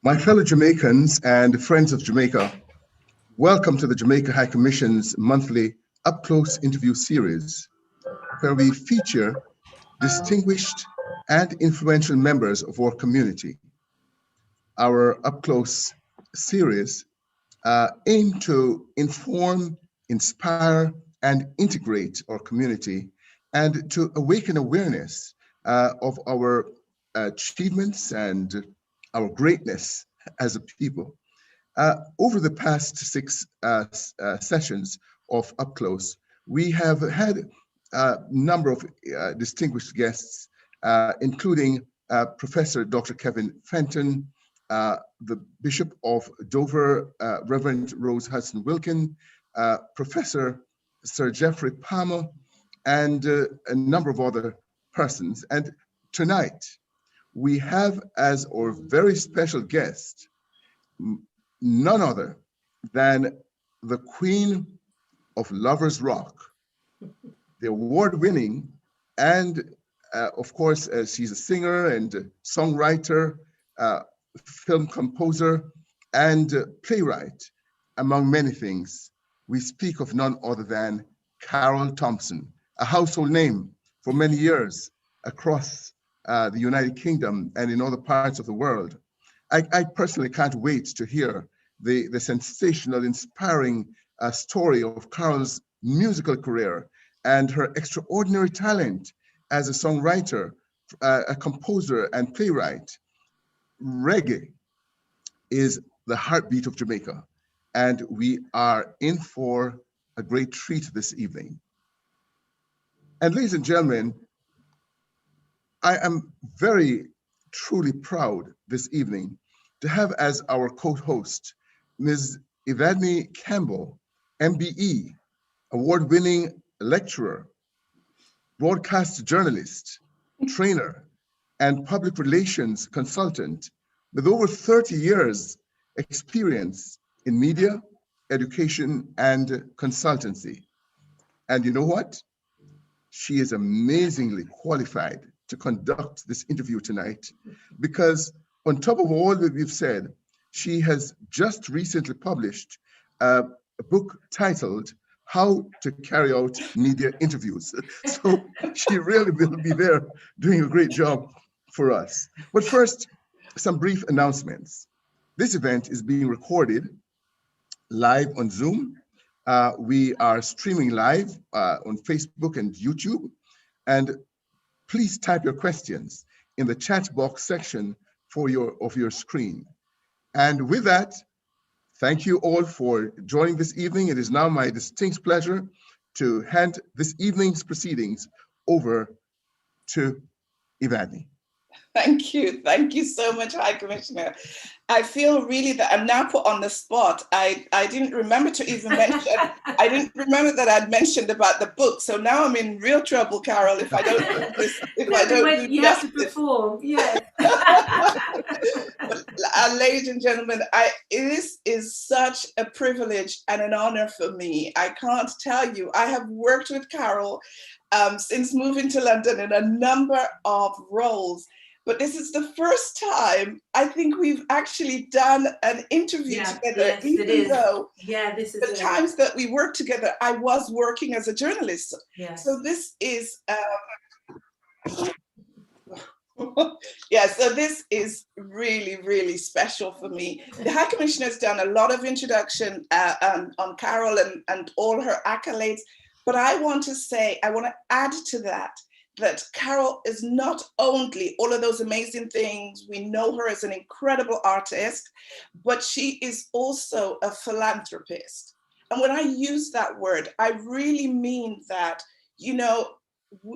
My fellow Jamaicans and friends of Jamaica, welcome to the Jamaica High Commission's monthly Up Close interview series, where we feature distinguished and influential members of our community. Our Up Close series aim to inform, inspire, and integrate our community and to awaken awareness of our achievements and our greatness as a people. Over the past six sessions of Up Close, we have had a number of distinguished guests, including Professor Dr. Kevin Fenton, the Bishop of Dover, Reverend Rose Hudson Wilkin, Professor Sir Jeffrey Palmer, and a number of other persons. And tonight, we have as our very special guest, none other than the Queen of Lovers Rock, the award-winning and, of course, she's a singer and songwriter, film composer, and playwright, among many things. We speak of none other than Carroll Thompson, a household name for many years across the United Kingdom and in other parts of the world. I personally can't wait to hear the sensational, inspiring story of Carol's musical career and her extraordinary talent as a songwriter, a composer, and playwright. Reggae is the heartbeat of Jamaica, and we are in for a great treat this evening. And ladies and gentlemen, I am very truly proud this evening to have as our co-host Ms. Evadne Campbell, MBE, award-winning lecturer, broadcast journalist, trainer, and public relations consultant with over 30 years experience in media, education, and consultancy. And you know what? She is amazingly qualified to conduct this interview tonight because on top of all that we've said, she has just recently published a book titled How to Carry Out Media Interviews. So she really will be there doing a great job for us. But first, some brief announcements. This event is being recorded live on Zoom. We are streaming live on Facebook and YouTube. And please type your questions in the chat box section of your screen. And with that, thank you all for joining this evening. It is now my distinct pleasure to hand this evening's proceedings over to Evadne. Thank you so much, High Commissioner. I feel really that I'm now put on the spot. I didn't remember to even mention, I didn't remember that I'd mentioned about the book. So now I'm in real trouble, Carol, if I don't do this, you have to perform, yeah. Ladies and gentlemen, this is such a privilege and an honor for me. I can't tell you, I have worked with Carol since moving to London in a number of roles. But this is the first time I think we've actually done an interview together, yes, even though this is the times that we worked together, I was working as a journalist. Yes. So this is, so this is really, really special for me. The High Commissioner has done a lot of introduction on Carol and all her accolades, but I want to add to that Carol is not only all of those amazing things, we know her as an incredible artist, but she is also a philanthropist. And when I use that word, I really mean that,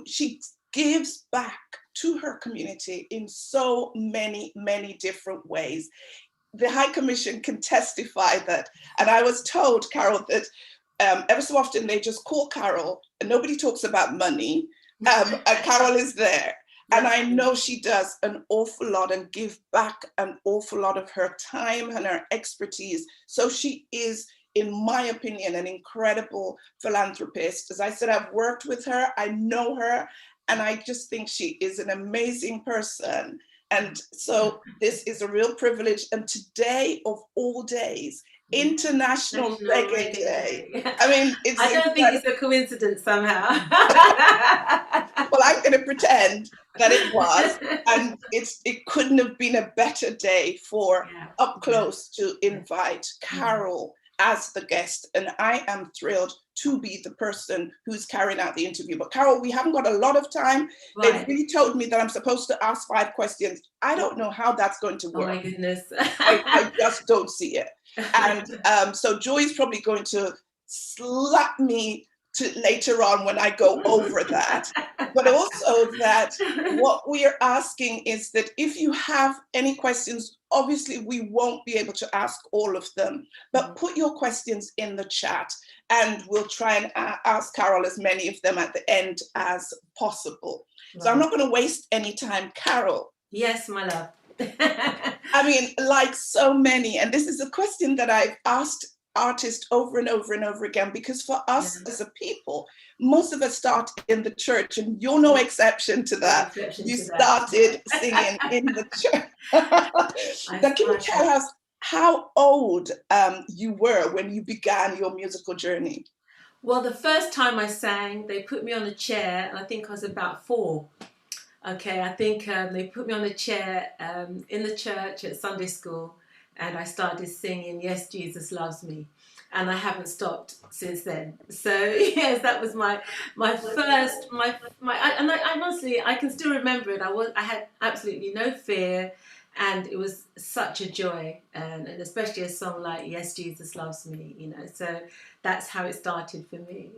she gives back to her community in so many, many different ways. The High Commission can testify that. And I was told, Carol, that ever so often they just call Carol and nobody talks about money. And Carol is there. And I know she does an awful lot and give back an awful lot of her time and her expertise. So she is, in my opinion, an incredible philanthropist. As I said, I've worked with her, I know her, and I just think she is an amazing person. And so this is a real privilege. And today of all days, International National Reggae Day. I mean, it's I don't think it's a coincidence somehow. Well, I'm going to pretend that it was, and it couldn't have been a better day for Up Close to invite Carol as the guest, and I am thrilled to be the person who's carrying out the interview. But Carol, we haven't got a lot of time. They've really told me that I'm supposed to ask 5 questions. I don't know how that's going to work. Oh my goodness. I just don't see it. And so Joy's probably going to slap me later on when I go over that. But also that what we are asking is that if you have any questions, obviously we won't be able to ask all of them, but put your questions in the chat and we'll try and ask Carol as many of them at the end as possible. So I'm not going to waste any time. Carol. Yes, my love. I mean, like so many, and this is a question that I've asked artists over and over and over again, because for us as a people, most of us start in the church, and you're no exception to that. You started singing in the church. Now, can you tell us how old you were when you began your musical journey? Well, the first time I sang, they put me on a chair, and I think I was about 4. Okay, I think they put me on a chair in the church at Sunday school, and I started singing "Yes, Jesus Loves Me," and I haven't stopped since then. So yes, that was my first and I honestly I can still remember it. I had absolutely no fear, and it was such a joy, and especially a song like "Yes, Jesus Loves Me," you know. So that's how it started for me.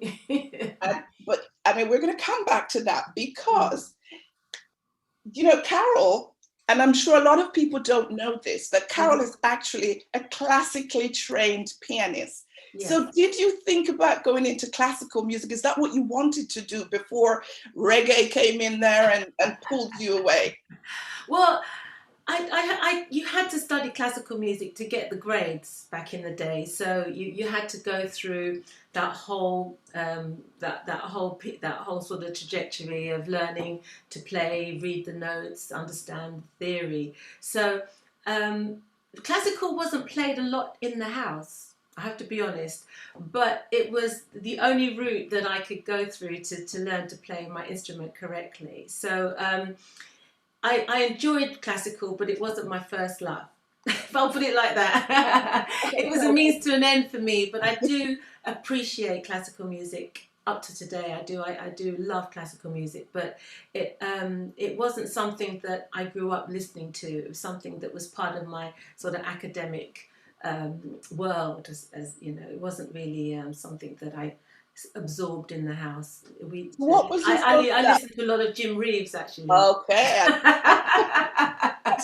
But I mean, we're going to come back to that because. You know, Carol, and I'm sure a lot of people don't know this, that Carol is actually a classically trained pianist. Yes. So did you think about going into classical music? Is that what you wanted to do before reggae came in there and pulled you away? Well, you had to study classical music to get the grades back in the day. So you had to go through that whole that whole sort of trajectory of learning to play, read the notes, understand theory. So classical wasn't played a lot in the house, I have to be honest, but it was the only route that I could go through to learn to play my instrument correctly. So I enjoyed classical, but it wasn't my first love. If I'll put it like that. It was a means to an end for me, but I do appreciate classical music up to today. I do love classical music, but it wasn't something that I grew up listening to. It was something that was part of my sort of academic world, as you know. It wasn't really something that I absorbed in the house. What was I listened to a lot of Jim Reeves, actually. Okay.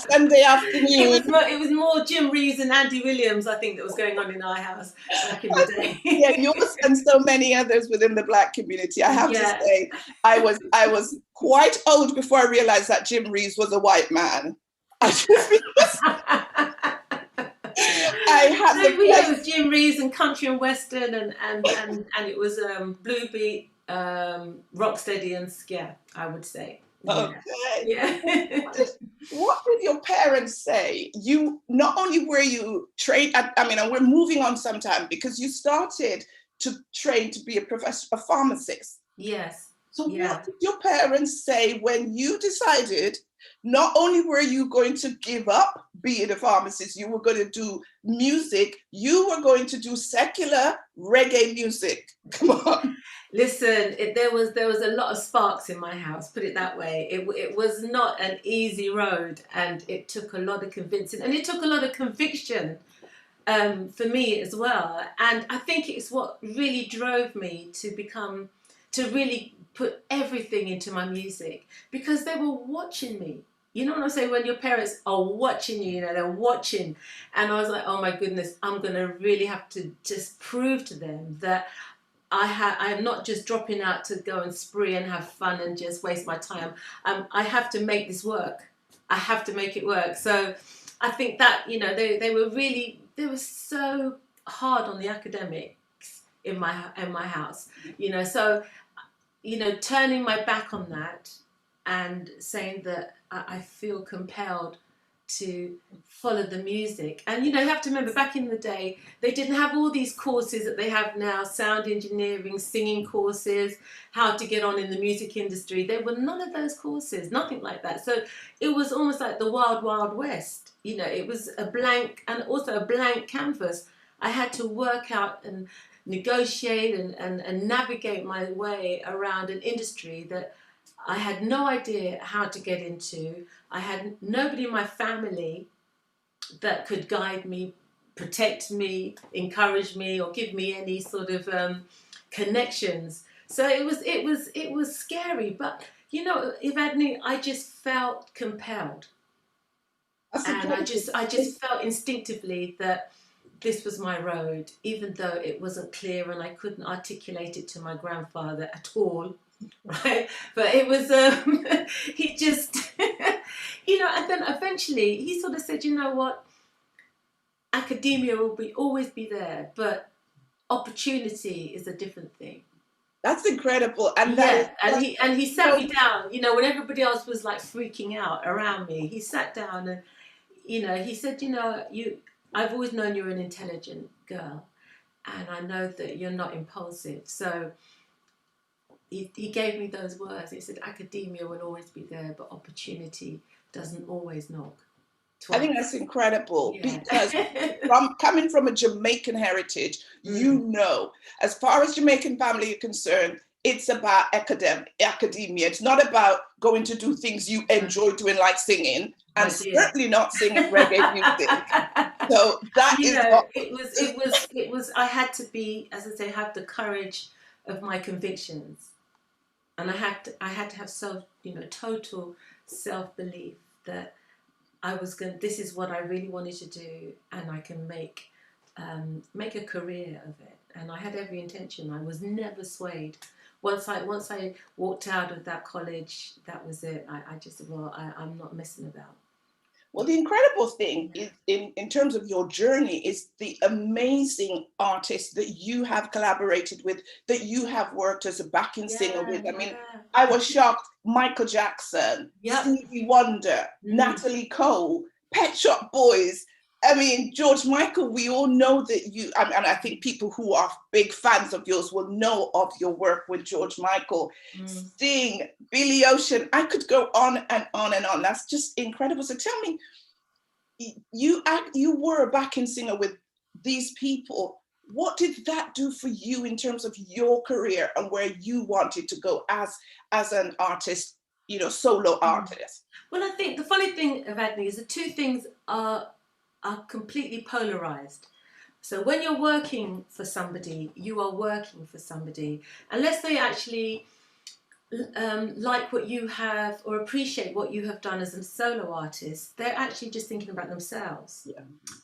Sunday afternoon. It was more Jim Reeves and Andy Williams, I think, that was going on in our house back in the day. Yeah, yours and so many others within the Black community. I have to say, I was quite old before I realized that Jim Reeves was a white man. It was Jim Reeves and country and western, and it was blue beat, rocksteady, and scare, I would say. Okay. Yeah. What did your parents say? You not only were you trained. I mean, and we're moving on sometime because you started to train to be a pharmacist. Yes. So what did your parents say when you decided? Not only were you going to give up being a pharmacist, you were going to do music, you were going to do secular reggae music. Come on. Listen, there was a lot of sparks in my house, put it that way. It was not an easy road, and it took a lot of convincing, and it took a lot of conviction for me as well. And I think it's what really drove me to really put everything into my music, because they were watching me. You know what I'm saying? When your parents are watching you, they're watching. And I was like, oh my goodness, I'm going to really have to just prove to them that I am not just dropping out to go and spree and have fun and just waste my time. I have to make this work. I have to make it work. So I think that, they were so hard on the academics in my house, so, turning my back on that and saying that I feel compelled to follow the music. And you have to remember, back in the day, they didn't have all these courses that they have now, sound engineering, singing courses, how to get on in the music industry. There were none of those courses, nothing like that. So it was almost like the wild, wild west. It was a blank, and also a blank canvas. I had to work out and negotiate and navigate my way around an industry that I had no idea how to get into. I had nobody in my family that could guide me, protect me, encourage me, or give me any sort of connections. So it was scary. But Evadne, I just felt compelled, and I just felt instinctively that this was my road, even though it wasn't clear and I couldn't articulate it to my grandfather at all. Right, but it was he just and then eventually he sort of said, you know what, academia will always be there, but opportunity is a different thing. That's incredible. And he sat me down, when everybody else was like freaking out around me. He sat down and he said, I've always known you're an intelligent girl, and I know that you're not impulsive. So he gave me those words. He said, academia will always be there, but opportunity doesn't always knock twice. I think that's incredible, because coming from a Jamaican heritage, as far as Jamaican family are concerned, it's about academia. It's not about going to do things you enjoy doing, like singing, and certainly not singing reggae music. So that it was. I had to be, as I say, have the courage of my convictions, and I had to have total self-belief that I was going. This is what I really wanted to do, and I can make a career of it. And I had every intention. I was never swayed. Once I walked out of that college, that was it. I just said, well, I'm not messing about. Well, the incredible thing is, in terms of your journey, is the amazing artists that you have collaborated with, that you have worked as a backing singer with. I mean, I was shocked. Michael Jackson, Stevie Wonder, Natalie Cole, Pet Shop Boys. I mean, George Michael, we all know that you, and I think people who are big fans of yours will know of your work with George Michael. Sting, Billy Ocean, I could go on and on and on. That's just incredible. So tell me, you were a backing singer with these people. What did that do for you in terms of your career and where you wanted to go as an artist, solo artist? Well, I think the funny thing, Evadne, is the two things are completely polarized. So when you're working for somebody, you are working for somebody. Unless they actually like what you have or appreciate what you have done as a solo artist, they're actually just thinking about themselves.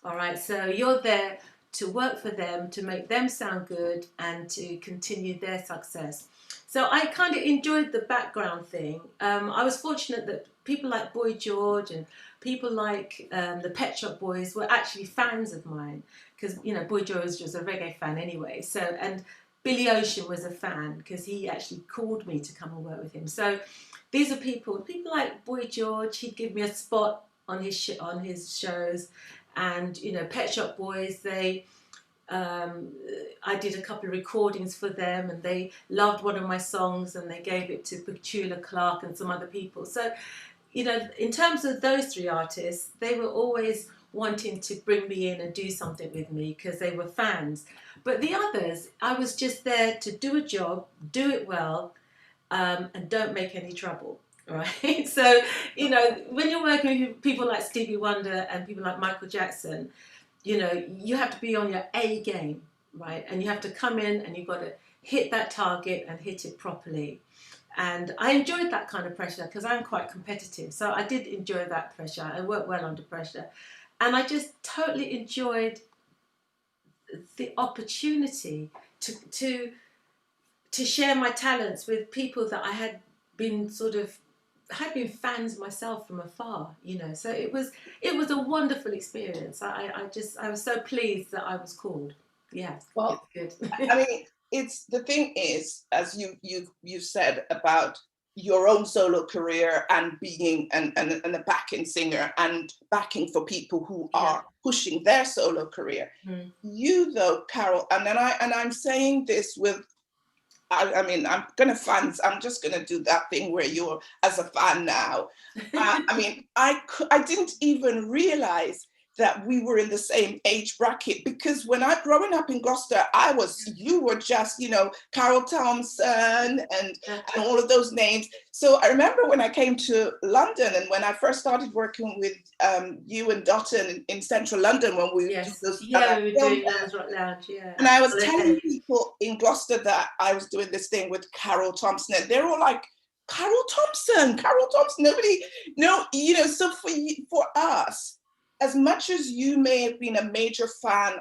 All right, so you're there to work for them, to make them sound good and to continue their success. So I kind of enjoyed the background thing. I was fortunate that people like Boy George and people like the Pet Shop Boys were actually fans of mine, because Boy George was a reggae fan anyway. So, and Billy Ocean was a fan because he actually called me to come and work with him. So these are people like Boy George. He'd give me a spot on his shows, and Pet Shop Boys, I did a couple of recordings for them, and they loved one of my songs, and they gave it to Petula Clark and some other people. So, in terms of those three artists, they were always wanting to bring me in and do something with me because they were fans. But the others, I was just there to do a job, do it well, and don't make any trouble. Right? So, when you're working with people like Stevie Wonder and people like Michael Jackson, you have to be on your A game, right? And you have to come in and you've got to hit that target and hit it properly. And I enjoyed that kind of pressure because I'm quite competitive. So I did enjoy that pressure. I worked well under pressure. And I just totally enjoyed the opportunity to share my talents with people that I had been fans myself from afar, So it was a wonderful experience. I was so pleased that I was called. Yeah, well, it's good. I mean, the thing is, as you said about your own solo career and being a backing singer and backing for people who are pushing their solo career. You though, Carol, and I'm saying this with, I mean, I'm just gonna do that thing where you're as a fan now. I mean, I didn't even realize that we were in the same age bracket, because when I growing up in Gloucester, you were just, you know, Carroll Thompson and all of those names. So I remember when I came to London and when I first started working with you and Dotton in central London, when we did those, we were doing Lovers Rock Lounge, and I was telling people in Gloucester that I was doing this thing with Carroll Thompson, and they're all like, Carroll Thompson, nobody, no, you know. So for us, as much as you may have been a major fan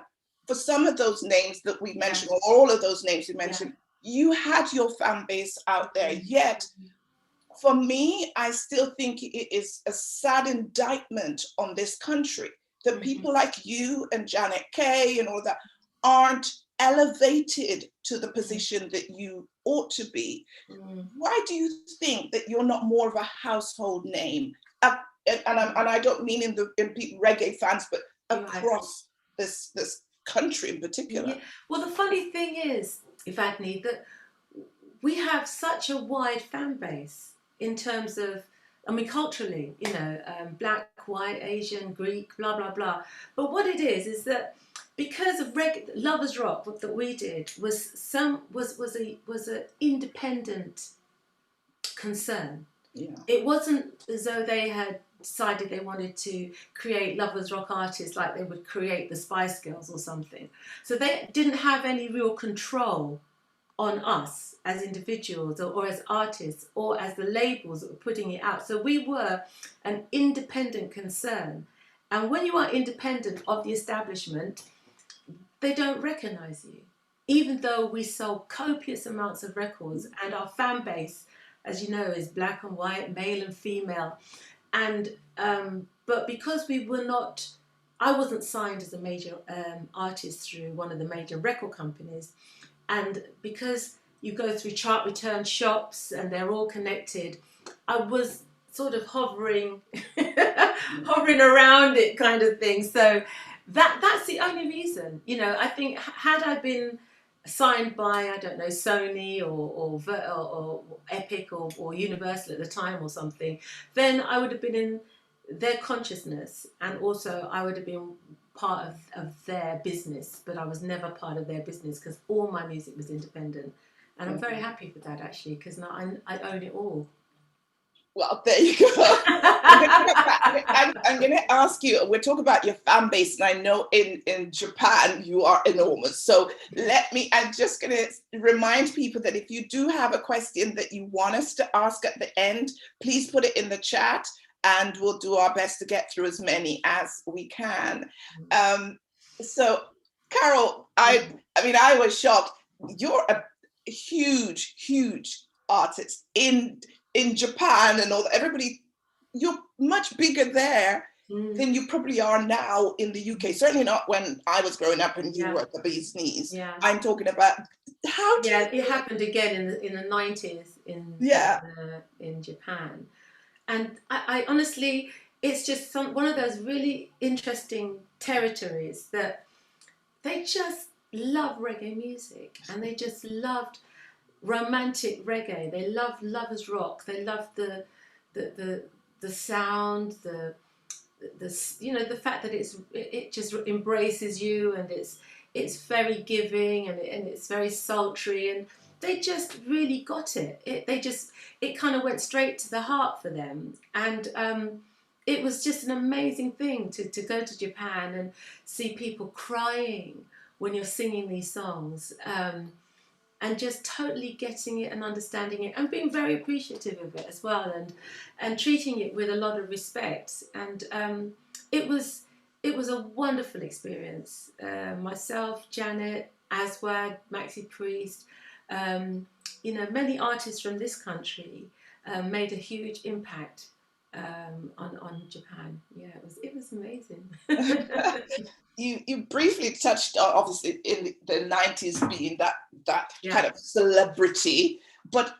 for some of those names that we mentioned, or all of those names you mentioned, you had your fan base out there. Yet, for me, I still think it is a sad indictment on this country that people like you and Janet Kay and all that aren't elevated to the position that you ought to be. Why do you think that you're not more of a household name? And I don't mean in reggae fans, but across this country in particular. Well, the funny thing is, Evadne, that we have such a wide fan base in terms of, I mean, culturally, you know, black, white, Asian, Greek, blah, blah, blah. But what it is that because of Lovers Rock, what that we did was an independent concern. It wasn't as though they had decided they wanted to create Lovers Rock artists like they would create the Spice Girls or something. So they didn't have any real control on us as individuals or as artists or as the labels that were putting it out. So we were an independent concern. And when you are independent of the establishment, they don't recognise you. Even though we sold copious amounts of records and our fan base, as you know, is black and white, male and female. And but because we were not, I wasn't signed as a major artist through one of the major record companies, and because you go through chart return shops and they're all connected, I was sort of hovering around it, kind of thing. So that's the only reason, you know. I think had I been signed by, I don't know, Sony or Epic or Universal at the time or something, then I would have been in their consciousness, and also I would have been part of their business, but I was never part of their business because all my music was independent. And I'm very happy with that, actually, because now I own it all. Well, there you go. I'm going to ask you, we're talking about your fan base, and I know in Japan you are enormous. So I'm just going to remind people that if you do have a question that you want us to ask at the end, please put it in the chat and we'll do our best to get through as many as we can. So, Carol, I mean, I was shocked. You're a huge, huge artist in Japan and all that. Everybody, you're much bigger there than you probably are now in the UK. Certainly not when I was growing up and you were at the bee's knees. I'm talking about how do it happened again in the 90s in Japan. And I honestly, it's just one of those really interesting territories that they just love reggae music, and they just loved romantic reggae. They loved lovers rock. They loved the sound, the you know, the fact that it just embraces you, and it's very giving, and it's very sultry, and they just really got it. It kind of went straight to the heart for them, and it was just an amazing thing to go to Japan and see people crying when you're singing these songs. And just totally getting it and understanding it and being very appreciative of it as well, and treating it with a lot of respect. And it was a wonderful experience. Myself, Janet, Aswad, Maxi Priest, you know, many artists from this country made a huge impact on Japan. Yeah, it was amazing. You briefly touched on, obviously, in the 90s being that kind of celebrity, but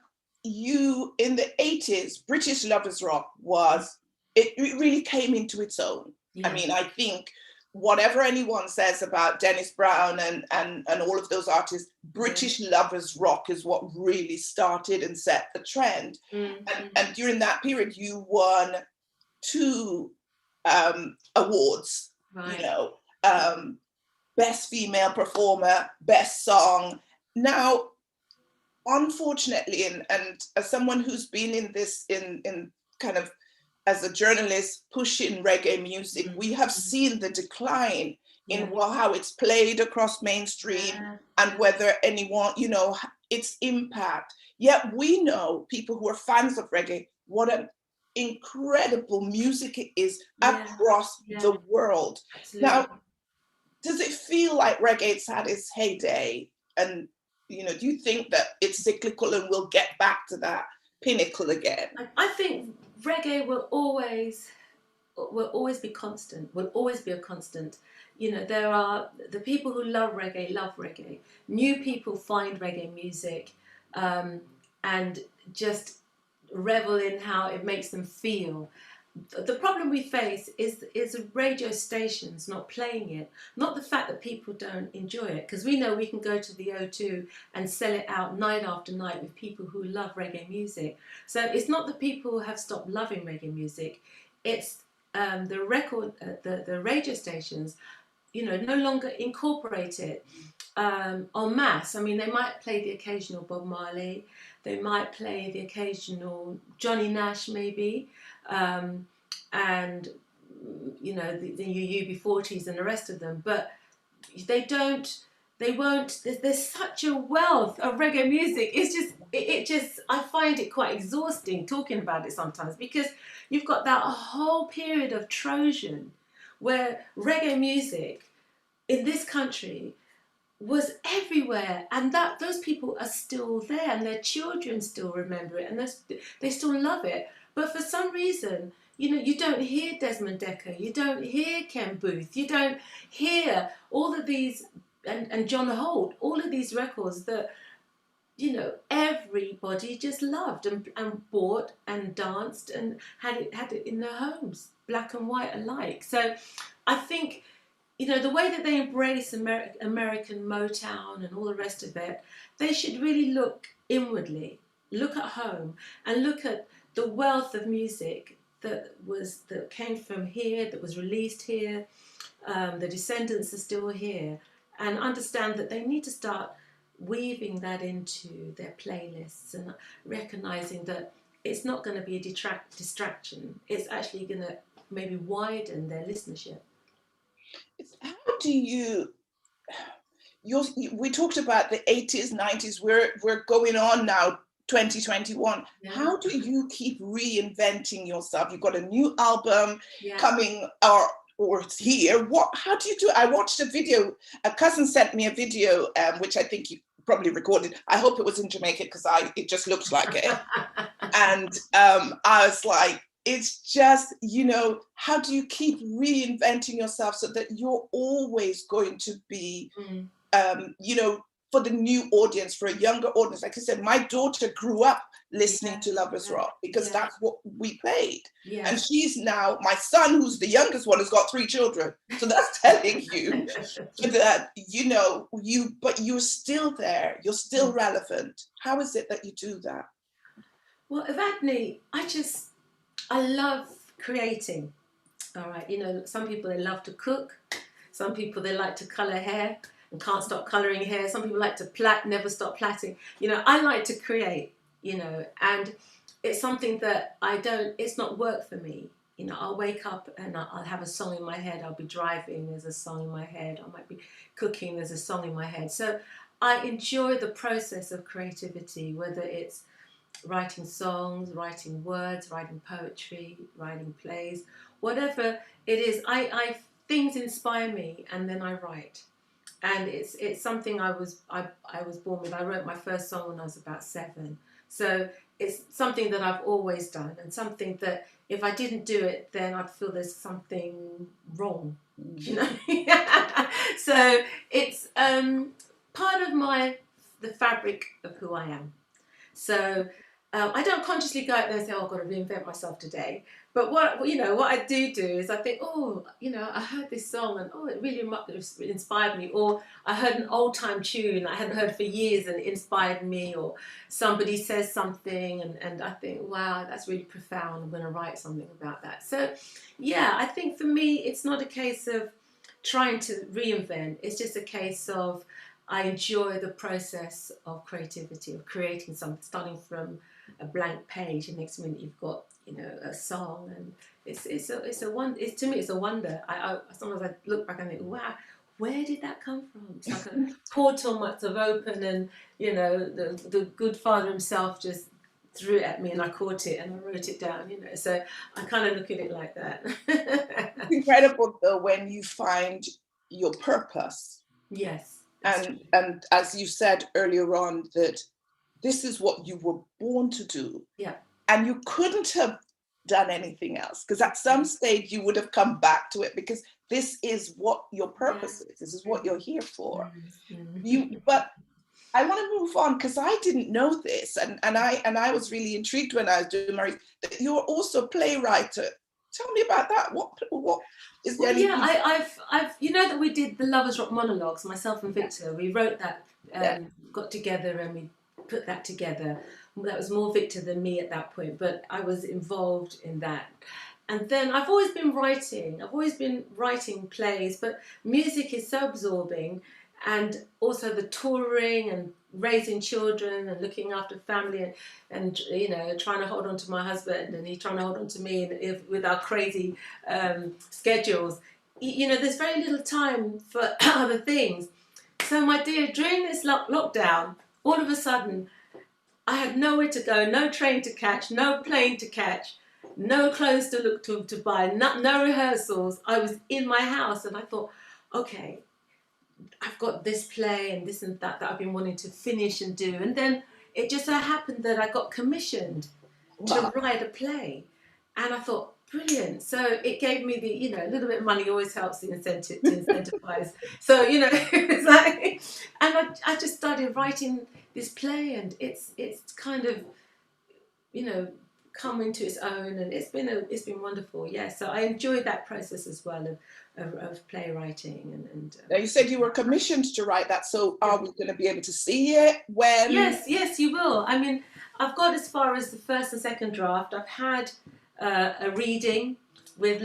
you, in the 80s, British lovers rock was, it really came into its own. Yeah. I mean, I think whatever anyone says about Dennis Brown and all of those artists, British lovers rock is what really started and set the trend. And during that period, you won 2 awards, Right. you know, Best Female Performer, Best Song. Now, unfortunately, and as someone who's been in this, in kind of as a journalist pushing reggae music, we have seen the decline in how it's played across mainstream and whether anyone, you know, its impact. Yet we know, people who are fans of reggae, what an incredible music it is across the world. Absolutely. Now, does it feel like reggae's had its heyday? And, you know, do you think that it's cyclical and we'll get back to that pinnacle again? I think reggae will always be constant, will always be a constant. You know, there are the people who love reggae. New people find reggae music and just revel in how it makes them feel. The problem we face is radio stations not playing it, not the fact that people don't enjoy it, because we know we can go to the O2 and sell it out night after night with people who love reggae music. So it's not that people have stopped loving reggae music, it's the radio stations, you know, no longer incorporate it en masse. I mean, they might play the occasional Bob Marley, they might play the occasional Johnny Nash maybe, and you know, the UB40s and the rest of them, but they won't, there's such a wealth of reggae music. It's just, it just, I find it quite exhausting talking about it sometimes, because you've got that whole period of Trojan where reggae music in this country was everywhere, and that those people are still there, and their children still remember it, and they still love it. But for some reason, you know, you don't hear Desmond Dekker, you don't hear Ken Booth, you don't hear all of these, and John Holt, all of these records that, you know, everybody just loved and bought and danced and had it in their homes, black and white alike. So I think, you know, the way that they embrace American Motown and all the rest of it, they should really look inwardly, look at home, and look at the wealth of music that came from here, that was released here. The descendants are still here, and understand that they need to start weaving that into their playlists and recognizing that it's not going to be a distraction. It's actually going to maybe widen their listenership. How do you, we talked about the 80s, 90s, we're going on now, 2021. Yeah. How do you keep reinventing yourself? You've got a new album coming, or it's here. How do you do it? I watched a video, a cousin sent me a video, which I think you probably recorded. I hope it was in Jamaica, because it just looks like it. And I was like, it's just, you know, how do you keep reinventing yourself so that you're always going to be, you know, for the new audience, for a younger audience? Like I said, my daughter grew up listening to Lovers Rock because that's what we played. And she's now, my son, who's the youngest one, has got 3 children. So that's telling you that, you know, but you're still there. You're still relevant. How is it that you do that? Well, Evadne, I love creating. All right, you know, some people, they love to cook. Some people, they like to color hair and can't stop coloring hair. Some people like to plait, never stop plaiting. You know, I like to create, you know, and it's something that it's not work for me. You know, I'll wake up and I'll have a song in my head. I'll be driving, there's a song in my head. I might be cooking, there's a song in my head. So I enjoy the process of creativity, whether it's writing songs, writing words, writing poetry, writing plays, whatever it is. Things inspire me, and then I write. And it's something I was born with. I wrote my first song when I was about 7. So it's something that I've always done, and something that if I didn't do it, then I'd feel there's something wrong, you know. So it's part of the fabric of who I am. So I don't consciously go out there and say, "Oh, I've got to reinvent myself today." But what I do is I think, "Oh, I heard this song and it really inspired me," or I heard an old time tune I hadn't heard for years and it inspired me, or somebody says something and I think, "Wow, that's really profound. I'm going to write something about that." So, yeah, I think for me, it's not a case of trying to reinvent. It's just a case of I enjoy the process of creativity, of creating something, starting from a blank page, and next minute you've got a song, and to me it's a wonder. I sometimes I look back and think, wow, where did that come from? It's like a portal must have opened, and the good Father himself just threw it at me, and I caught it and I wrote it down. So I kind of look at it like that. It's incredible though when you find your purpose. Yes. And as you said earlier on, that this is what you were born to do. Yeah. And you couldn't have done anything else, because at some stage you would have come back to it, because this is what your purpose is. This is what you're here for. But I want to move on, because I didn't know this, and I was really intrigued when I was doing my research, that you're also a playwright. Tell me about that. What is there? Well, yeah, I've that we did the Lovers Rock monologues, myself and Victor. We wrote that, got together, and we put that together. That was more Victor than me at that point, but I was involved in that. And then I've always been writing plays, but music is so absorbing, and also the touring and raising children and looking after family and trying to hold on to my husband and he trying to hold on to me with our crazy schedules. There's very little time for other things. So my dear, during this lockdown, all of a sudden I had nowhere to go, no train to catch, no plane to catch, no clothes to look to buy, no rehearsals. I was in my house and I thought, okay, I've got this play and this and that I've been wanting to finish and do. And then it just so happened that I got commissioned to write a play. And I thought, brilliant. So it gave me the, a little bit of money always helps the incentive to incentivize. So, it's like, and I just started writing this play, and it's kind of, come into its own, and it's been wonderful. Yeah, so I enjoyed that process as well of playwriting and now you said you were commissioned to write that, so are we going to be able to see it when? Yes, you will. I mean, I've got as far as the first and second draft. I've had a reading with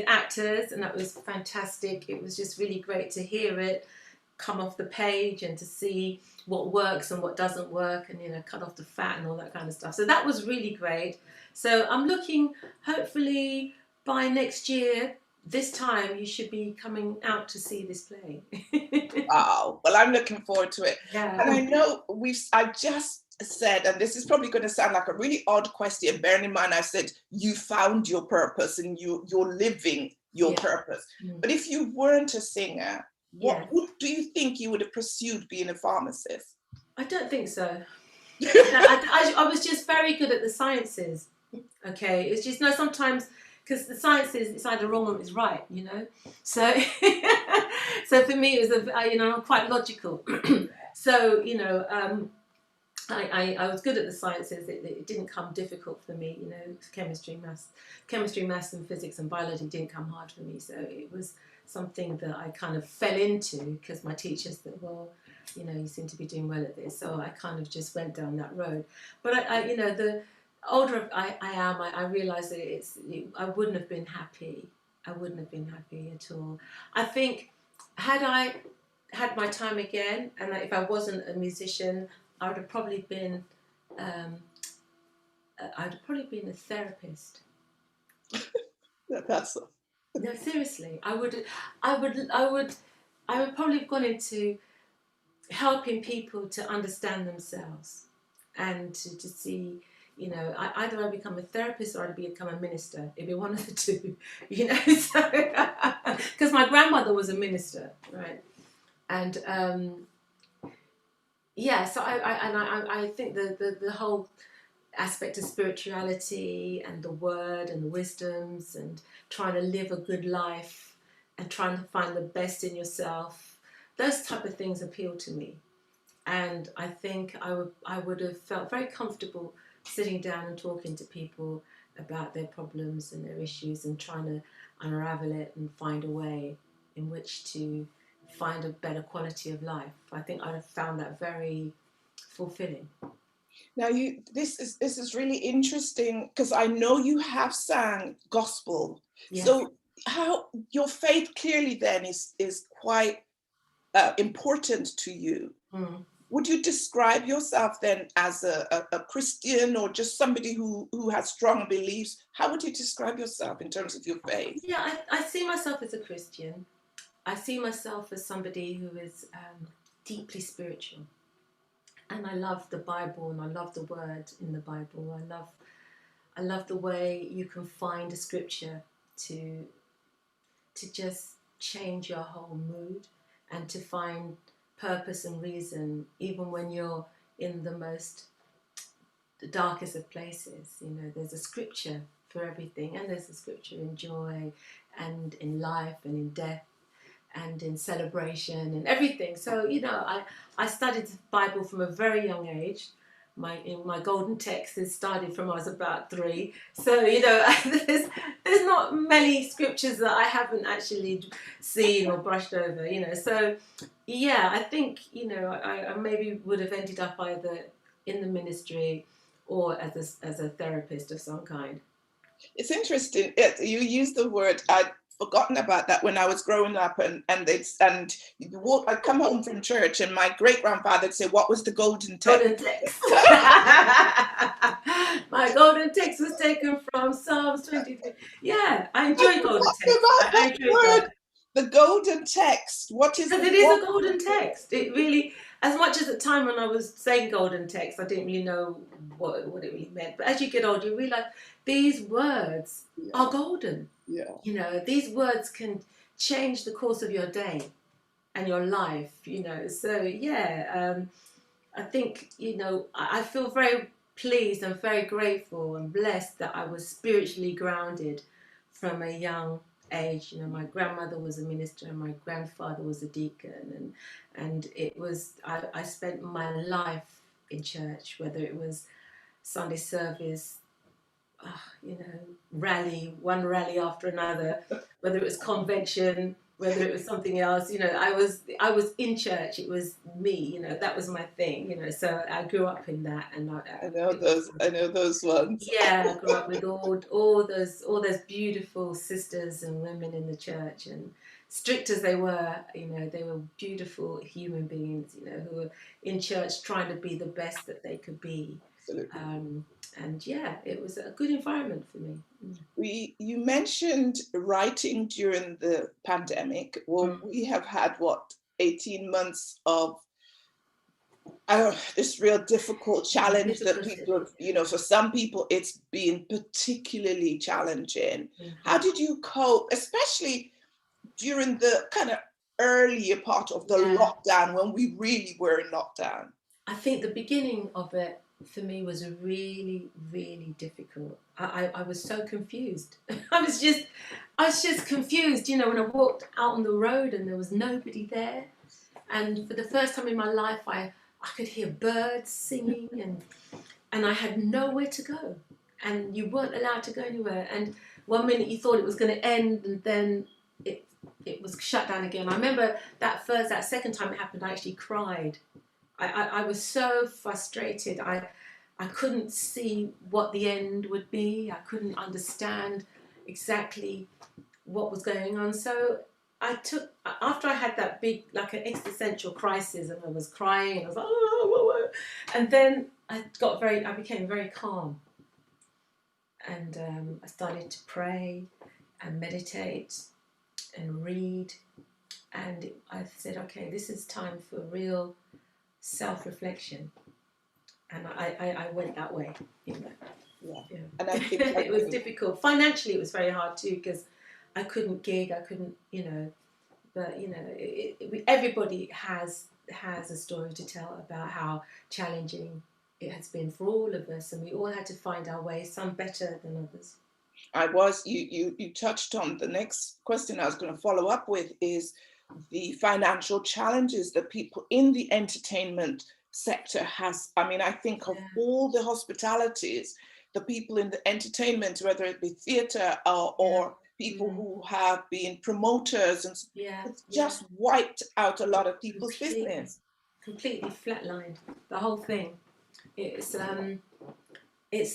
actors, and that was fantastic. It was just really great to hear it come off the page and to see what works and what doesn't work, and cut off the fat and all that kind of stuff. So that was really great. So I'm looking, hopefully by next year, this time you should be coming out to see this play. Wow. Well, I'm looking forward to it. Yeah. And I know I just said, and this is probably going to sound like a really odd question, bearing in mind I said you found your purpose and you're living your purpose. But if you weren't a singer, what do you think you would have pursued being a pharmacist? I don't think so. I was just very good at the sciences. Okay, it's just sometimes because the sciences it's either wrong or it's right, So, so for me it was I'm quite logical. So I was good at the sciences. It didn't come difficult for me. Chemistry, maths, and physics and biology didn't come hard for me. So it was something that I kind of fell into because my teachers said, well, you seem to be doing well at this. So I kind of just went down that road. But the older I am, I realise that I wouldn't have been happy. I wouldn't have been happy at all. I think had I had my time again, and if I wasn't a musician, I would have probably been a therapist. That's No, seriously, I would probably have gone into helping people to understand themselves and to see, either I become a therapist or I'd become a minister. It'd be one of the two, because my grandmother was a minister, right? And so I think the whole aspect of spirituality and the word and the wisdoms and trying to live a good life and trying to find the best in yourself, those type of things appeal to me. And I think I would have felt very comfortable sitting down and talking to people about their problems and their issues and trying to unravel it and find a way in which to find a better quality of life. I think I found that very fulfilling. Now, this is really interesting, because I know you have sang gospel. Yes. So how your faith clearly then is quite important to you. Mm. Would you describe yourself then as a Christian, or just somebody who has strong beliefs? How would you describe yourself in terms of your faith? Yeah, I see myself as a Christian. I see myself as somebody who is deeply spiritual. And I love the Bible, and I love the word in the Bible. I love the way you can find a scripture to just change your whole mood and to find purpose and reason, even when you're in the darkest of places. You know, there's a scripture for everything, and there's a scripture in joy and in life and in death and in celebration and everything. So, you know, I studied the Bible from a very young age. My golden text is started from I was about 3. So, you know, there's not many scriptures that I haven't actually seen or brushed over, you know. So, yeah, I think, you know, I maybe would have ended up either in the ministry or as a therapist of some kind. It's interesting. You use the word, I'd forgotten about that when I was growing up, and I'd come home from church and my great-grandfather would say, what was the golden text? Golden text. My golden text was taken from Psalms 23. Yeah, I enjoy golden text. I enjoy that. The golden text. What is? Because it is a golden text. It really, as much as at the time when I was saying golden text, I didn't really know what it really meant. But as you get older, you realise these words are golden. Yeah. You know, these words can change the course of your day and your life, you know. So, yeah, I think, you know, I feel very pleased and very grateful and blessed that I was spiritually grounded from a young age. You know, my grandmother was a minister and my grandfather was a deacon, and it was, I spent my life in church, whether it was Sunday service, you know, one rally after another, whether it was convention, whether it was something else, you know, I was in church. It was me, you know, that was my thing, you know. So I grew up in that, and I know those ones. Yeah, I grew up with all those beautiful sisters and women in the church, and strict as they were, you know, they were beautiful human beings, you know, who were in church trying to be the best that they could be. Absolutely. And yeah, it was a good environment for me. You mentioned writing during the pandemic. Well, we have had 18 months of this real difficult challenge that people, you know, for some people it's been particularly challenging. How did you cope, especially during the kind of earlier part of the lockdown, when we really were in lockdown? I think the beginning of it for me was really, really difficult. I was so confused. I was just confused, you know, when I walked out on the road and there was nobody there. And for the first time in my life, I could hear birds singing, and I had nowhere to go. And you weren't allowed to go anywhere. And one minute you thought it was going to end, and then it was shut down again. I remember that second time it happened, I actually cried. I was so frustrated. I couldn't see what the end would be. I couldn't understand exactly what was going on. So after I had that big, like an existential crisis, and I was crying, and I was like, oh, and then I became very calm. And I started to pray and meditate and read. And I said, okay, this is time for real self-reflection, and I went that way, you know. Yeah. And I think it was difficult financially. It was very hard too, because I couldn't gig, I couldn't, you know. But you know, everybody has a story to tell about how challenging it has been for all of us, and we all had to find our way, some better than others. You touched on the next question I was going to follow up with, is the financial challenges that people in the entertainment sector has, I mean, I think of Yeah. all the hospitalities, the people in the entertainment, whether it be theatre or people who have been promoters, and it's just wiped out a lot of people's business. Completely flatlined, the whole thing. It's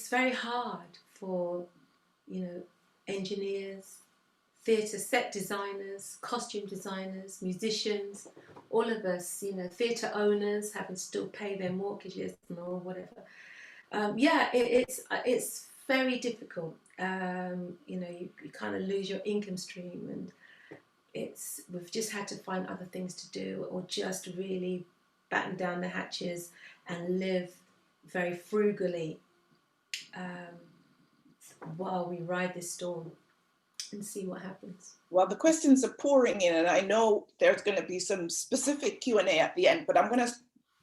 very hard for, you know, engineers, theatre set designers, costume designers, musicians, all of us, you know, theatre owners having to still pay their mortgages or whatever. It's very difficult. You know, you kind of lose your income stream, and we've just had to find other things to do, or just really batten down the hatches and live very frugally while we ride this storm and see what happens. Well, the questions are pouring in, and I know there's going to be some specific Q&A at the end, but I'm going to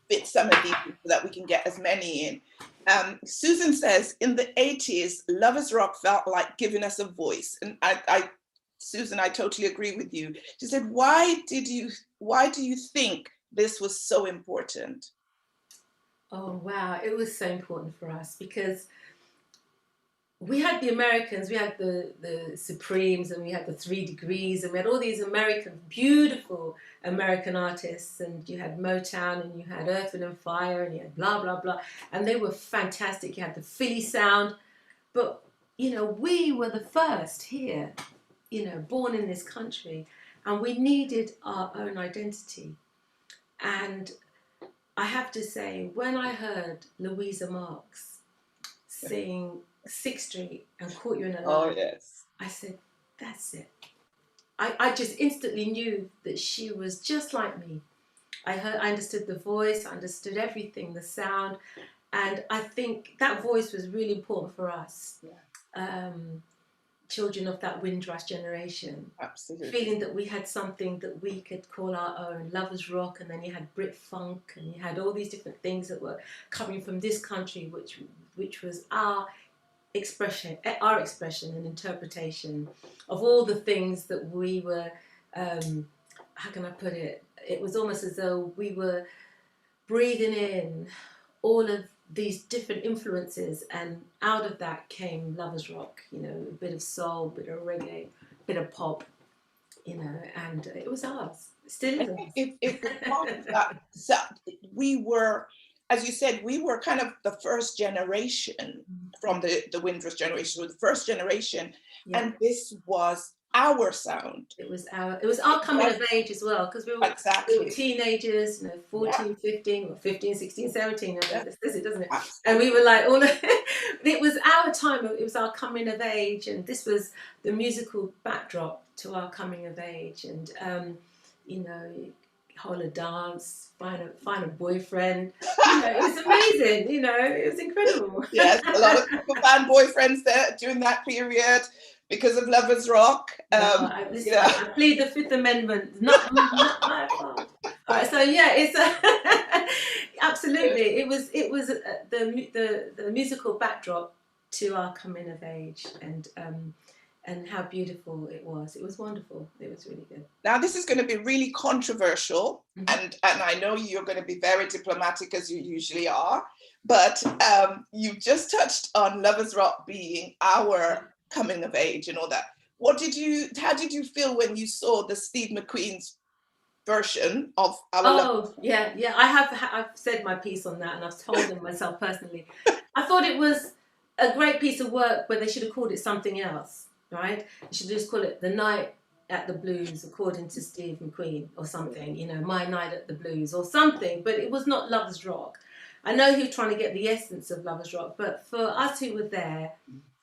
fit some of these so that we can get as many in. Susan says, in the 80s, Lovers Rock felt like giving us a voice. And Susan, I totally agree with you. She said, why do you think this was so important? Oh, wow. It was so important for us because we had the Americans, we had the Supremes, and we had the 3 Degrees, and we had all these beautiful American artists, and you had Motown, and you had Earth, Wind and Fire, and you had blah, blah, blah, and they were fantastic. You had the Philly sound, but, you know, we were the first here, you know, born in this country, and we needed our own identity. And I have to say, when I heard Louisa Marks sing 6th Street and Caught You in a Lie, oh, yes, I said, that's it. I just instantly knew that she was just like me. I understood the voice, I understood everything, the sound, and I think that voice was really important for us. Yeah. Children of that Windrush generation. Absolutely. Feeling that we had something that we could call our own. Lovers Rock, and then you had Brit Funk, and you had all these different things that were coming from this country, which was our expression and interpretation of all the things that we were, how can I put it? It was almost as though we were breathing in all of these different influences, and out of that came Lovers Rock, you know, a bit of soul, a bit of reggae, a bit of pop, you know, and it was ours. Still is ours. It was part of that. So we were, as you said, we were kind of the first generation from the Windrush generation, so the first generation, and this was our sound. It was our coming of age as well, because we were teenagers, you know, 14, 15, or 15, 16, 17, this it, doesn't it? Absolutely. And we were like, it was our time, it was our coming of age, and this was the musical backdrop to our coming of age, and, you know, hold a dance, find a boyfriend, you know, it was amazing, you know, it was incredible. Yes, a lot of people found boyfriends there during that period because of Lovers Rock. I plead the Fifth Amendment, not my fault. All right, so yeah, it's absolutely, it was the musical backdrop to our coming of age, and how beautiful it was. It was wonderful. It was really good. Now, this is going to be really controversial, and I know you're going to be very diplomatic, as you usually are, but you just touched on Lovers Rock being our coming of age and all that. How did you feel when you saw the Steve McQueen's version of our I've said my piece on that, and I've told them myself personally. I thought it was a great piece of work, but they should have called it something else, right? They should just call it The Night at the Blues, according to Steve McQueen, or something, you know, My Night at the Blues or something, but it was not Lovers Rock. I know he was trying to get the essence of Lovers Rock, but for us who were there,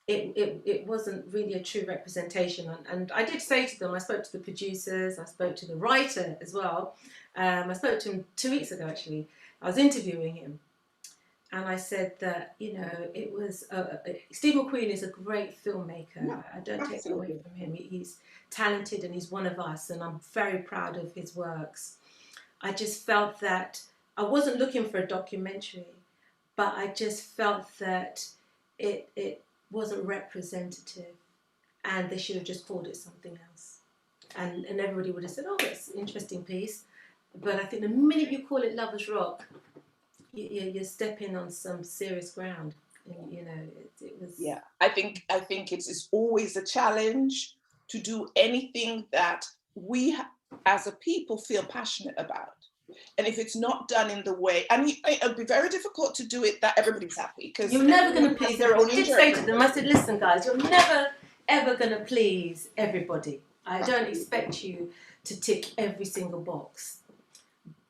it wasn't really a true representation. And I did say to them, I spoke to the producers, I spoke to the writer as well. I spoke to him 2 weeks ago, actually. I was interviewing him. And I said that, you know, it was, Steve McQueen is a great filmmaker. Yeah, I don't take that away from him. He's talented and he's one of us, and I'm very proud of his works. I just felt that I wasn't looking for a documentary, but I just felt that it wasn't representative, and they should have just called it something else. And everybody would have said, oh, that's an interesting piece. But I think the minute you call it Lovers Rock, you're stepping on some serious ground. And, you know, it was. Yeah, I think it is always a challenge to do anything that we as a people feel passionate about. And if it's not done in the way, and it'll be very difficult to do it that everybody's happy, because you're never going to please their own I did say to them, I said, listen guys, you're never ever going to please everybody. I don't expect you to tick every single box.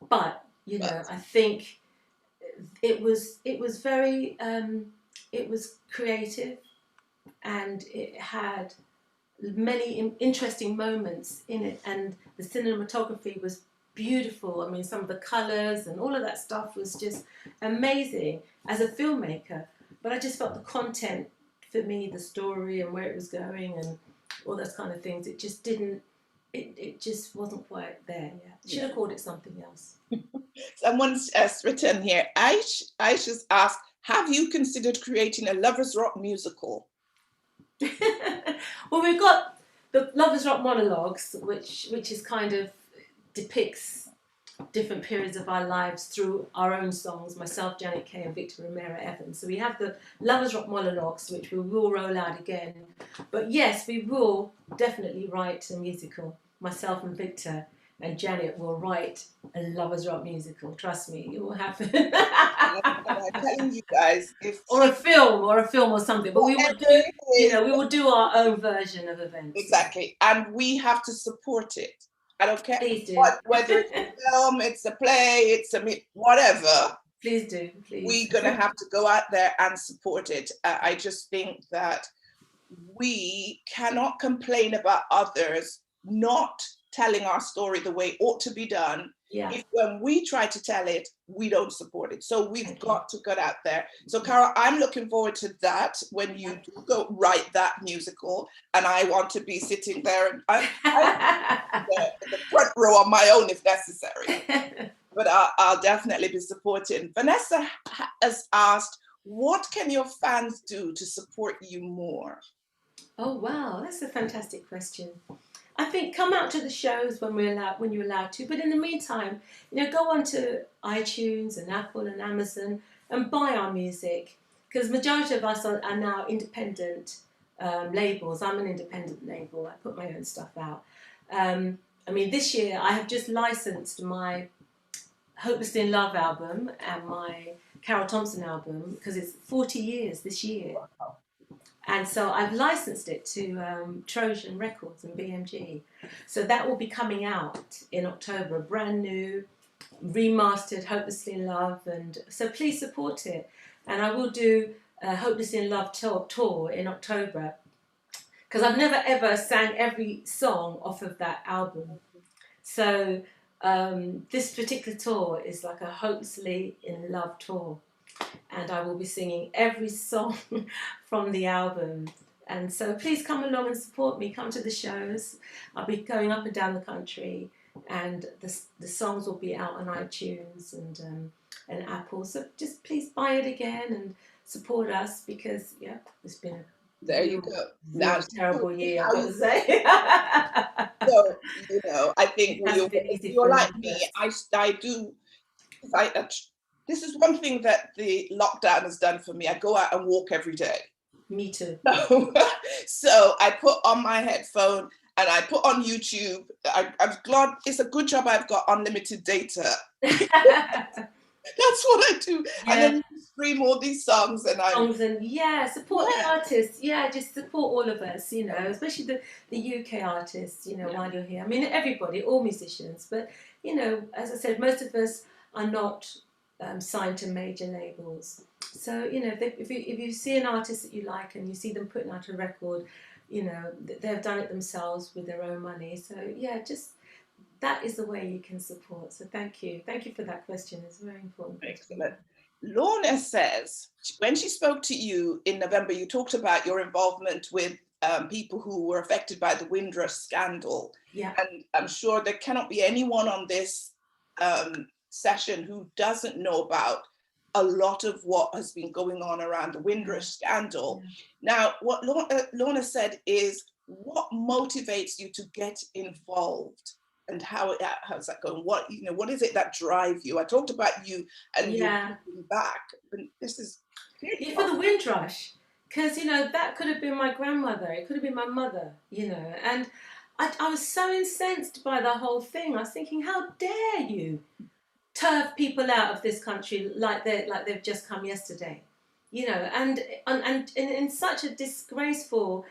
But, you know, I think it was very, it was creative, and it had many interesting moments in it, and the cinematography was beautiful. I mean, some of the colours and all of that stuff was just amazing as a filmmaker. But I just felt the content for me, the story and where it was going and all those kind of things, it just didn't, it just wasn't quite there yet. Should have called it something else. Someone's written here, Aisha's asked, have you considered creating a Lovers Rock musical? Well, we've got the Lovers Rock monologues, which is kind of depicts different periods of our lives through our own songs, myself, Janet Kay and Victor Romero Evans. So we have the Lovers Rock monologues, which we will roll out again. But yes, we will definitely write a musical. Myself and Victor and Janet will write a Lovers Rock musical. Trust me, it will happen. I'm telling you guys, or a film or something. But we will do, you know, we will do our own version of events. Exactly, and we have to support it. I don't care whether it's a film, it's a play, it's a whatever. Please do. Please. We're gonna have to go out there and support it. I just think that we cannot complain about others not telling our story the way it ought to be done. Yeah. If when we try to tell it, we don't support it. So we've got to get out there. So Carol, I'm looking forward to that when you do go write that musical, and I want to be sitting there and the front row on my own if necessary. But I'll definitely be supporting. Vanessa has asked, what can your fans do to support you more? Oh wow, that's a fantastic question. I think come out to the shows when you're allowed to. But in the meantime, you know, go on to iTunes and Apple and Amazon and buy our music, because majority of us are now independent labels. I'm an independent label. I put my own stuff out. I mean, this year I have just licensed my Hopelessly in Love album and my Carroll Thompson album, because it's 40 years this year. Wow. And so I've licensed it to Trojan Records and BMG. So that will be coming out in October, brand new, remastered Hopelessly in Love. And so please support it. And I will do a Hopelessly in Love tour in October, because I've never ever sang every song off of that album. So this particular tour is like a Hopelessly in Love tour. And I will be singing every song from the album. And so please come along and support me. Come to the shows. I'll be going up and down the country, and the songs will be out on iTunes and Apple. So just please buy it again and support us, because yeah, it's been a there you go. Now, terrible year, I would say. So, you know, I think you're like me. I do. This is one thing that the lockdown has done for me. I go out and walk every day. Me too. So I put on my headphone and I put on YouTube. I'm glad it's a good job I've got unlimited data. That's what I do. Yeah. And then stream all these songs and support the artists. Yeah, just support all of us, you know, especially the UK artists, you know, while you're here. I mean, everybody, all musicians. But, you know, as I said, most of us are not signed to major labels. So, you know, if you see an artist that you like and you see them putting out a record, you know, they've done it themselves with their own money. So, yeah, just that is the way you can support. So thank you. Thank you for that question. It's very important. Excellent. Lorna says, when she spoke to you in November, you talked about your involvement with people who were affected by the Windrush scandal. Yeah. And I'm sure there cannot be anyone on this session who doesn't know about a lot of what has been going on around the Windrush scandal. Yeah. Now, what Lorna said is, what motivates you to get involved and how's that going? What is it that drives you? I talked about you and you looking back, but this is for the Windrush, because that could have been my grandmother, it could have been my mother, and I was so incensed by the whole thing. I was thinking, how dare you turf people out of this country like they've just come yesterday, and in such a disgraceful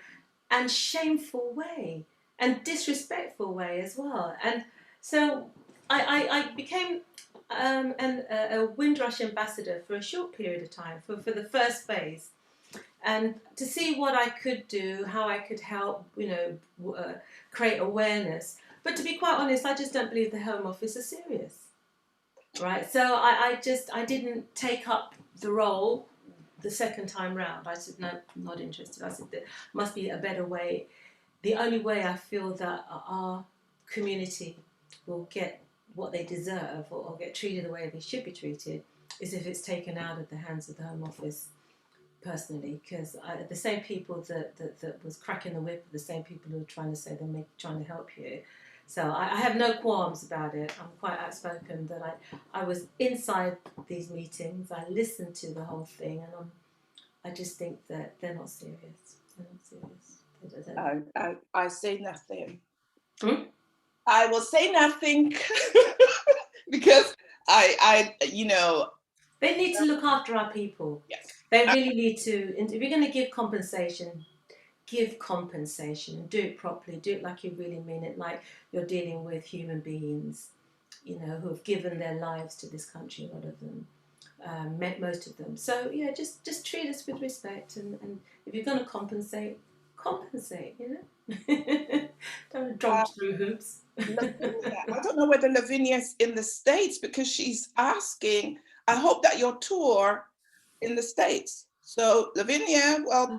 and shameful way and disrespectful way as well. And so I became a Windrush ambassador for a short period of time for the first phase, and to see what I could do, how I could help, create awareness. But to be quite honest, I just don't believe the Home Office is serious, right? So I didn't take up the role the second time round. I said, no, I'm not interested. I said, there must be a better way. The only way I feel that our community will get what they deserve or get treated the way they should be treated is if it's taken out of the hands of the Home Office, personally, because the same people that was cracking the whip are the same people who are trying to say they're trying to help you. So I have no qualms about it. I'm quite outspoken that I was inside these meetings, I listened to the whole thing, and I just think that they're not serious. They're not serious. I say nothing. Hmm? I will say nothing because they need to look after our people. Yes. They really need to. If you're going to give compensation and do it properly. Do it like you really mean it, like you're dealing with human beings, who have given their lives to this country. A lot of them, most of them. So yeah, just treat us with respect, and if you're going to compensate. Don't jump through hoops. I don't know whether Lavinia's in the States, because she's asking, I hope that your tour in the States. So Lavinia, well,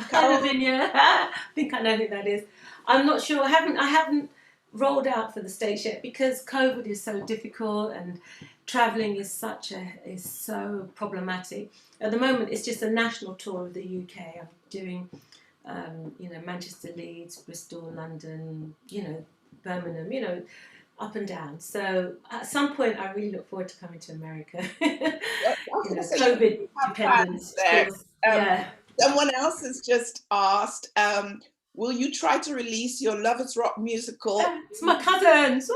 Carol. Lavinia, I think I know who that is. I'm not sure. I haven't rolled out for the States yet because COVID is so difficult and travelling is so problematic. At the moment, it's just a national tour of the UK. I'm doing Manchester, Leeds, Bristol, London, Birmingham, up and down. So at some point, I really look forward to coming to America. COVID dependence, of course. Yeah. Someone else has just asked, will you try to release your Lovers Rock musical? It's my cousins.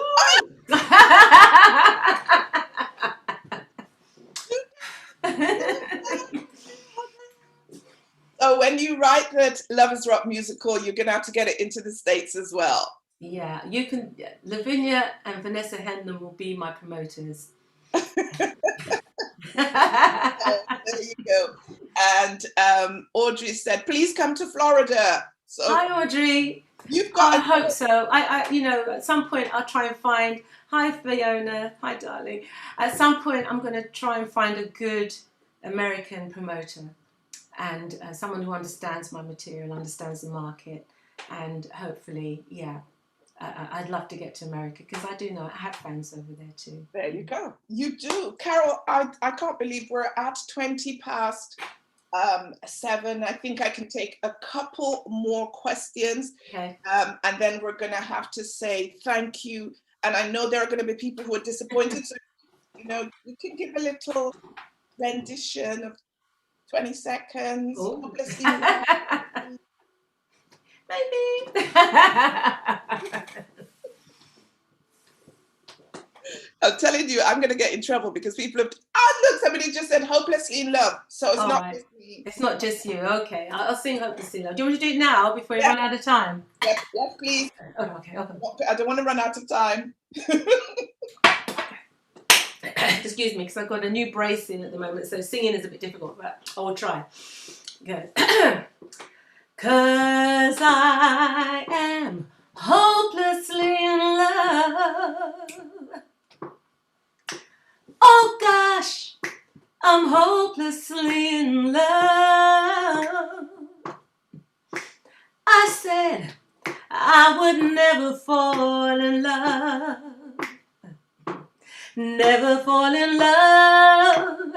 So when you write that Lovers Rock musical, you're going to have to get it into the States as well. Yeah, you can. Lavinia and Vanessa Henlon will be my promoters. There you go. And Audrey said, please come to Florida. So hi, Audrey. I hope so. I at some point I'll try and find. Hi, Fiona. Hi, darling. At some point I'm going to try and find a good American promoter and someone who understands my material, understands the market, and hopefully, I'd love to get to America because I do know I have fans over there too. There you go. You do. Carol, I can't believe we're at 20 past 7. I think I can take a couple more questions. Okay. And then we're going to have to say thank you. And I know there are going to be people who are disappointed. So, you can give a little rendition of 20 seconds. Maybe. I'm telling you, I'm going to get in trouble because people have. Look, somebody just said "Hopelessly in Love," so it's not right. just me. It's not just you. Okay, I'll sing "Hopelessly in Love." Do you want to do it now before you run out of time? Yes, please. Oh, okay. I don't want to run out of time. Excuse me, because I've got a new brace in at the moment, so singing is a bit difficult, but I will try. Good. 'Cause I am hopelessly in love. Oh gosh, I'm hopelessly in love. I said I would never fall in love. Never fall in love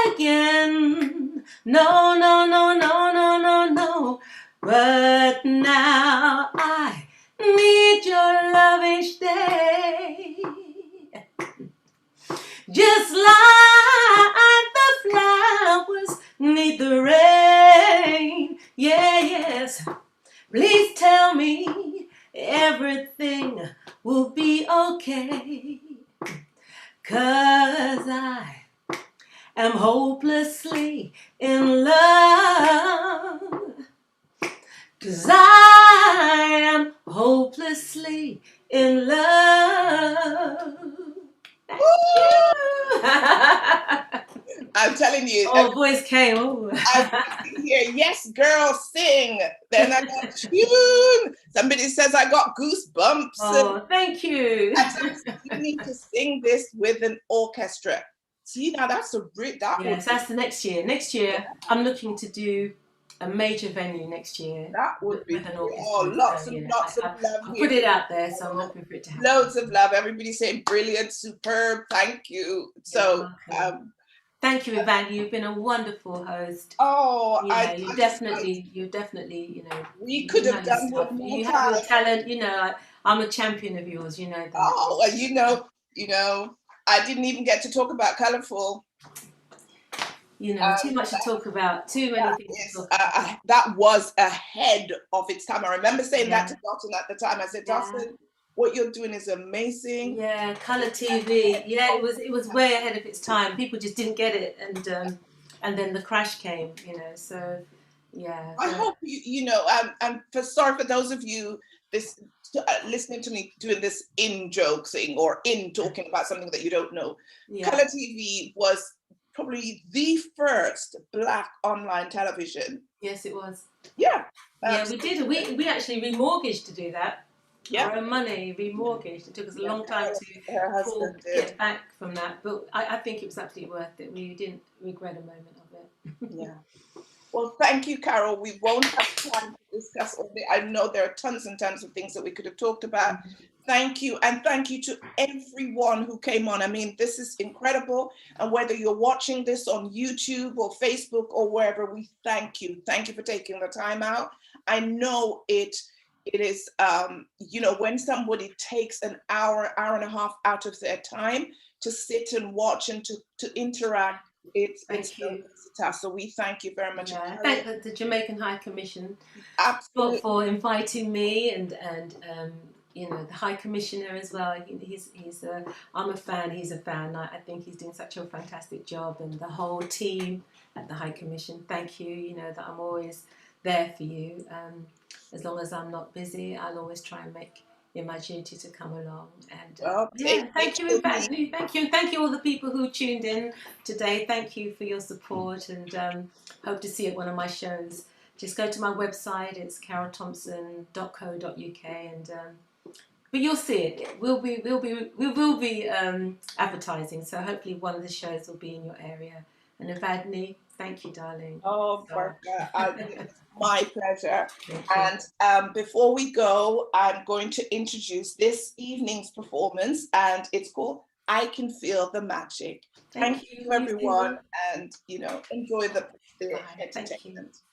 again. No, no, no, no, no, no, no. But now I need your love each day. just like the flowers need the rain. Yeah, yes. Please tell me everything will be okay. 'Cause I am hopelessly in love. 'Cause I am hopelessly in love. Thank you. I'm telling you. Oh, voice came. Oh. I hear, yes, girl, sing. Then I got tune. Somebody says I got goosebumps. Oh, thank you. You need to sing this with an orchestra. See, now that's a great. Yes, that's the next year. Next year, I'm looking to do a major venue next year. That would be with an orchestra. lots and lots of love. I'll put it out there, so I'm hoping for it to happen. Loads of love. Everybody saying brilliant, superb, thank you. So, thank you, Yvonne. You've been a wonderful host. Oh, you definitely, you know. We could have done more. You have your talent. You know, I'm a champion of yours. You know that. Oh, well, you know, I didn't even get to talk about Colourful. You know, too much to talk about. Too many things to talk about. That was ahead of its time. I remember saying that to Dawson at the time. I said, Dawson, what you're doing is amazing. Yeah, colour TV. Yeah, it was way ahead of its time. People just didn't get it, and then the crash came. You know, so yeah. I hope you know. And sorry for those of you listening to me doing this in joke thing or in talking about something that you don't know. Yeah. Colour TV was probably the first Black online television. Yes, it was. Yeah. Yeah, we did. We actually remortgaged to do that. Yeah. Our own money, remortgaged. It took us a long time to get back from that. But I think it was absolutely worth it. We didn't regret a moment of it. Yeah. Well, thank you, Carol. We won't have time to discuss all day. I know there are tons and tons of things that we could have talked about. Thank you. And thank you to everyone who came on. I mean, this is incredible. And whether you're watching this on YouTube or Facebook or wherever, we thank you. Thank you for taking the time out. I know it is, you know, when somebody takes an hour and a half out of their time to sit and watch and to interact, it's a task. So we thank you very much. Yeah, thank the Jamaican High Commission for inviting me and you know, the High Commissioner as well. I'm a fan. He's a fan. I think he's doing such a fantastic job, and the whole team at the High Commission. Thank you. You know that I'm always there for you. As long as I'm not busy, I'll always try and make it my duty to come along. And thank you, Yvonne. Thank you, and thank you all the people who tuned in today. Thank you for your support, and hope to see you at one of my shows. Just go to my website. It's carolthompson.co.uk, and but you'll see it. We will be advertising. So hopefully one of the shows will be in your area. And Evadne, thank you, darling. Oh, it's my pleasure. And before we go, I'm going to introduce this evening's performance, and it's called "I Can Feel the Magic." Thank you, everyone, and you know, enjoy the entertainment.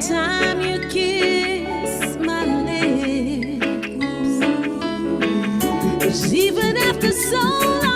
Time you kiss my lips, 'cause even after so long